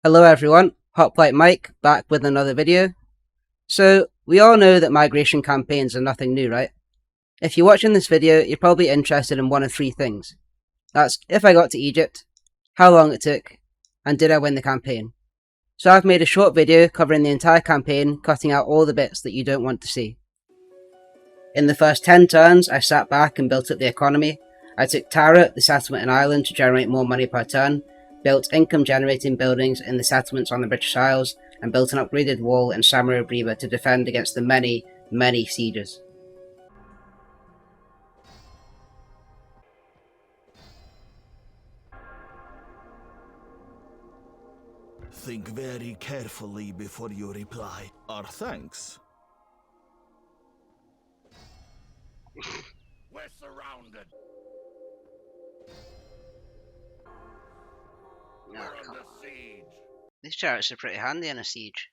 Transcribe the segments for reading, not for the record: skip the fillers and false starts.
Hello everyone, Hoplite Mike back with another video. So, we all know that migration campaigns are nothing new, right? If you're watching this video, you're probably interested in one of three things. That's if I got to Egypt, how long it took, and did I win the campaign. So I've made a short video covering the entire campaign, cutting out all the bits that you don't want to see. In the first 10 turns, I sat back and built up the economy. I took Tara, the settlement in Ireland, to generate more money per turn, built income generating buildings in the settlements on the British Isles, and built an upgraded wall in Samaria to defend against the many sieges. Think very carefully before you reply. Our thanks. We're surrounded. We're under siege. These chariots are pretty handy in a siege.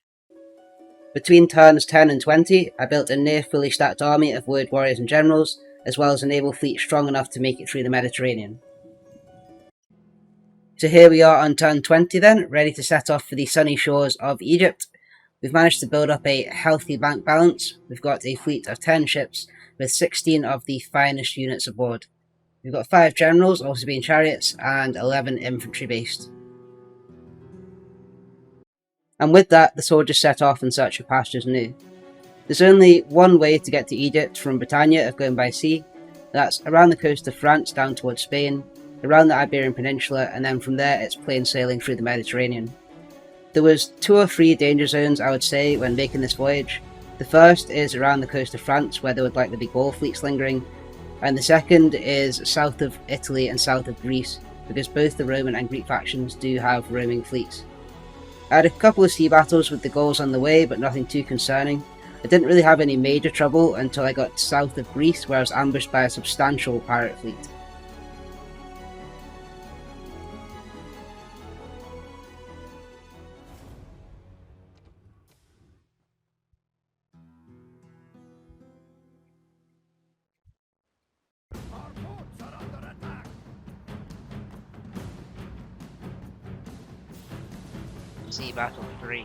Between turns 10 and 20, I built a near fully stacked army of Voyage warriors and generals, as well as a naval fleet strong enough to make it through the Mediterranean. So here we are on turn 20 then, ready to set off for the sunny shores of Egypt. We've managed to build up a healthy bank balance. We've got a fleet of 10 ships with 16 of the finest units aboard. We've got 5 generals, also being chariots, and 11 infantry based. And with that, the soldiers set off in search of pastures new. There's only one way to get to Egypt from Britannia of going by sea. That's around the coast of France down towards Spain, around the Iberian Peninsula, and then from there it's plain sailing through the Mediterranean. There was 2 or 3 danger zones, I would say, when making this voyage. The first is around the coast of France, where there would likely be Gaul fleets lingering, and the second is south of Italy and south of Greece, because both the Roman and Greek factions do have roaming fleets. I had a couple of sea battles with the Gauls on the way, but nothing too concerning. I didn't really have any major trouble until I got south of Greece, where I was ambushed by a substantial pirate fleet. Our boats are under attack. Sea Battle 3.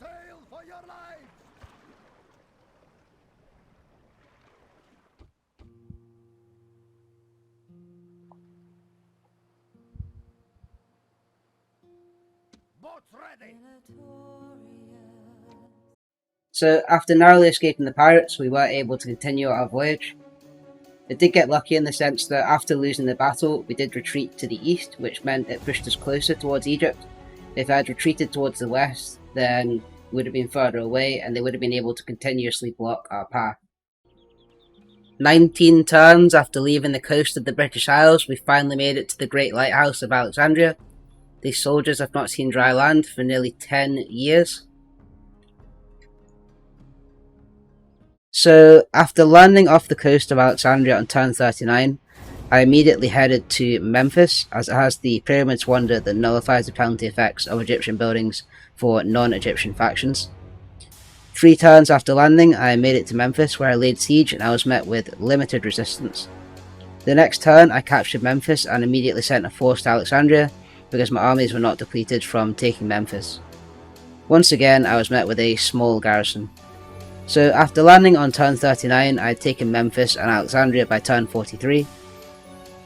Sail for your lives. Boats ready. So after narrowly escaping the pirates, we were able to continue our voyage. It did get lucky in the sense that after losing the battle, we did retreat to the east, which meant it pushed us closer towards Egypt. If I had retreated towards the west, then we would have been further away and they would have been able to continuously block our path. 19 turns after leaving the coast of the British Isles, we finally made it to the Great Lighthouse of Alexandria. These soldiers have not seen dry land for nearly 10 years. So, after landing off the coast of Alexandria on turn 39, I immediately headed to Memphis, as it has the Pyramids Wonder that nullifies the penalty effects of Egyptian buildings for non-Egyptian factions. 3 turns after landing, I made it to Memphis, where I laid siege and I was met with limited resistance. The next turn, I captured Memphis and immediately sent a force to Alexandria, because my armies were not depleted from taking Memphis. Once again, I was met with a small garrison. So after landing on turn 39, I had taken Memphis and Alexandria by turn 43.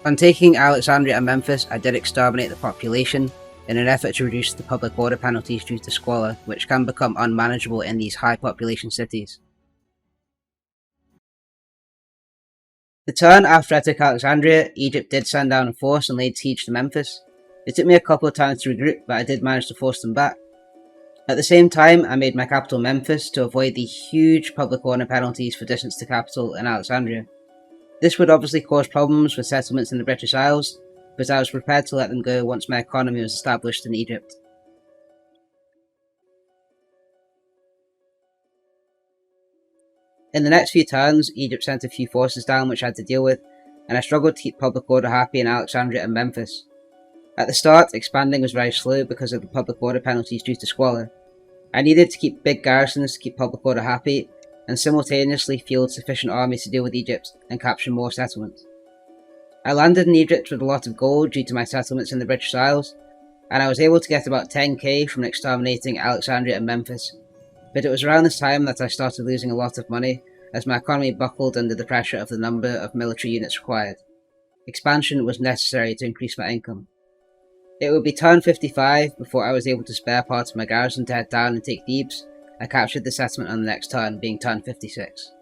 On taking Alexandria and Memphis, I did exterminate the population in an effort to reduce the public order penalties due to squalor, which can become unmanageable in these high population cities. The turn after I took Alexandria, Egypt did send down a force and laid siege to Memphis. It took me a couple of times to regroup, but I did manage to force them back. At the same time, I made my capital Memphis to avoid the huge public order penalties for distance to capital in Alexandria. This would obviously cause problems with settlements in the British Isles, but I was prepared to let them go once my economy was established in Egypt. In the next few turns, Egypt sent a few forces down which I had to deal with, and I struggled to keep public order happy in Alexandria and Memphis. At the start, expanding was very slow because of the public order penalties due to squalor. I needed to keep big garrisons to keep public order happy, and simultaneously field sufficient armies to deal with Egypt and capture more settlements. I landed in Egypt with a lot of gold due to my settlements in the British Isles, and I was able to get about 10k from exterminating Alexandria and Memphis, but it was around this time that I started losing a lot of money as my economy buckled under the pressure of the number of military units required. Expansion was necessary to increase my income. It would be turn 55 before I was able to spare parts of my garrison to head down and take Thebes. I captured the settlement on the next turn, being turn 56.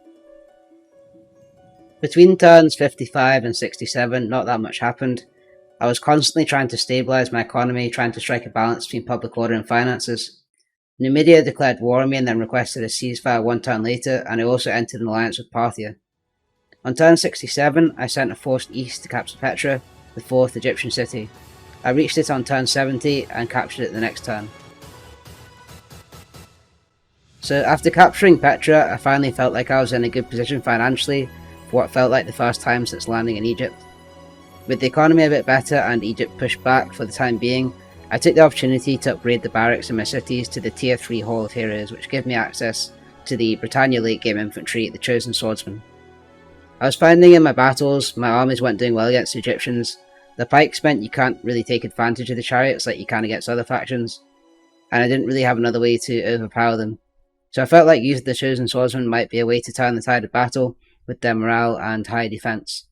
Between turns 55 and 67, not that much happened. I was constantly trying to stabilise my economy, trying to strike a balance between public order and finances. Numidia declared war on me and then requested a ceasefire one turn later, and I also entered an alliance with Parthia. On turn 67, I sent a force east to capture Petra, the fourth Egyptian city. I reached it on turn 70 and captured it the next turn. So after capturing Petra, I finally felt like I was in a good position financially for what felt like the first time since landing in Egypt. With the economy a bit better and Egypt pushed back for the time being, I took the opportunity to upgrade the barracks in my cities to the tier 3 Hall of Heroes, which gave me access to the Britannia late game infantry, the Chosen Swordsman. I was finding in my battles, my armies weren't doing well against the Egyptians. The pikes meant you can't really take advantage of the chariots like you can against other factions, and I didn't really have another way to overpower them. So I felt like using the Chosen Swordsman might be a way to turn the tide of battle with their morale and high defense.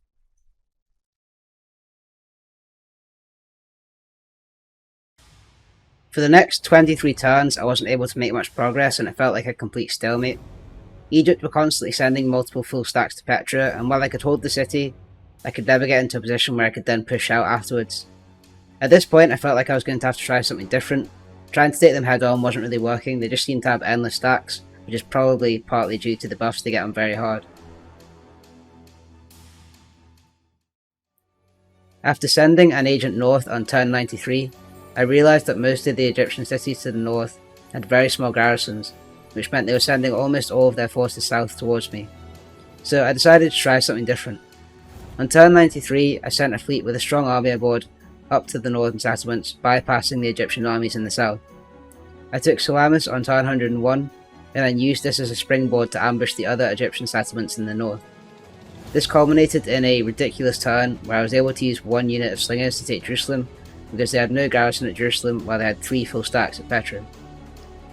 For the next 23 turns, I wasn't able to make much progress and it felt like a complete stalemate. Egypt were constantly sending multiple full stacks to Petra, and while I could hold the city, I could never get into a position where I could then push out afterwards. At this point, I felt like I was going to have to try something different. Trying to take them head on wasn't really working, they just seemed to have endless stacks, which is probably partly due to the buffs they get on very hard. After sending an agent north on turn 93, I realised that most of the Egyptian cities to the north had very small garrisons, which meant they were sending almost all of their forces south towards me. So I decided to try something different. On turn 93, I sent a fleet with a strong army aboard up to the northern settlements, bypassing the Egyptian armies in the south. I took Salamis on turn 101, and then used this as a springboard to ambush the other Egyptian settlements in the north. This culminated in a ridiculous turn where I was able to use one unit of slingers to take Jerusalem, because they had no garrison at Jerusalem while they had 3 full stacks at Petra.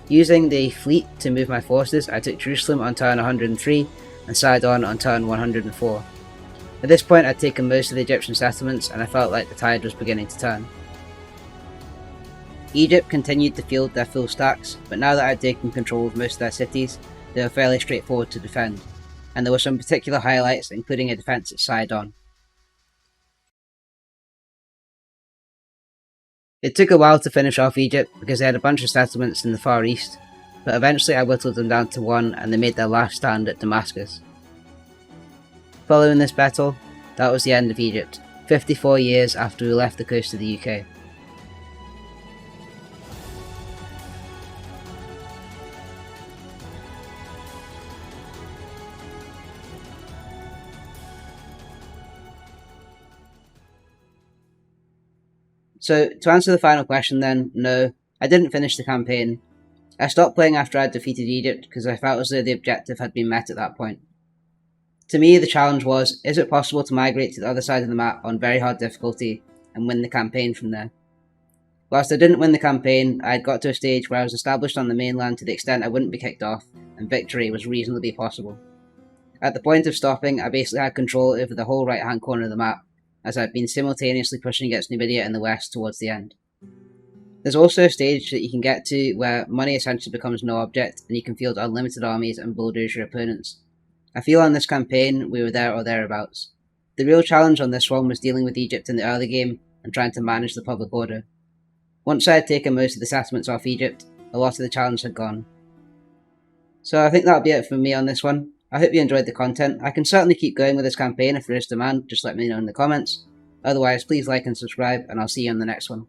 Using the fleet to move my forces, I took Jerusalem on turn 103 and Sidon on turn 104. At this point I'd taken most of the Egyptian settlements and I felt like the tide was beginning to turn. Egypt continued to field their full stacks, but now that I'd taken control of most of their cities, they were fairly straightforward to defend, and there were some particular highlights, including a defence at Sidon. It took a while to finish off Egypt because they had a bunch of settlements in the Far East, but eventually I whittled them down to 1 and they made their last stand at Damascus. Following this battle, that was the end of Egypt, 54 years after we left the coast of the UK. So, to answer the final question then, no, I didn't finish the campaign. I stopped playing after I'd defeated Egypt because I felt as though the objective had been met at that point. To me, the challenge was, is it possible to migrate to the other side of the map on very hard difficulty and win the campaign from there? Whilst I didn't win the campaign, I had got to a stage where I was established on the mainland to the extent I wouldn't be kicked off, and victory was reasonably possible. At the point of stopping, I basically had control over the whole right hand corner of the map, as I've been simultaneously pushing against Numidia in the west towards the end. There's also a stage that you can get to where money essentially becomes no object and you can field unlimited armies and bulldoze your opponents. I feel on this campaign we were there or thereabouts. The real challenge on this one was dealing with Egypt in the early game and trying to manage the public order. Once I had taken most of the settlements off Egypt, a lot of the challenge had gone. So I think that'll be it from me on this one. I hope you enjoyed the content. I can certainly keep going with this campaign if there is demand, just let me know in the comments. Otherwise, please like and subscribe, and I'll see you on the next one.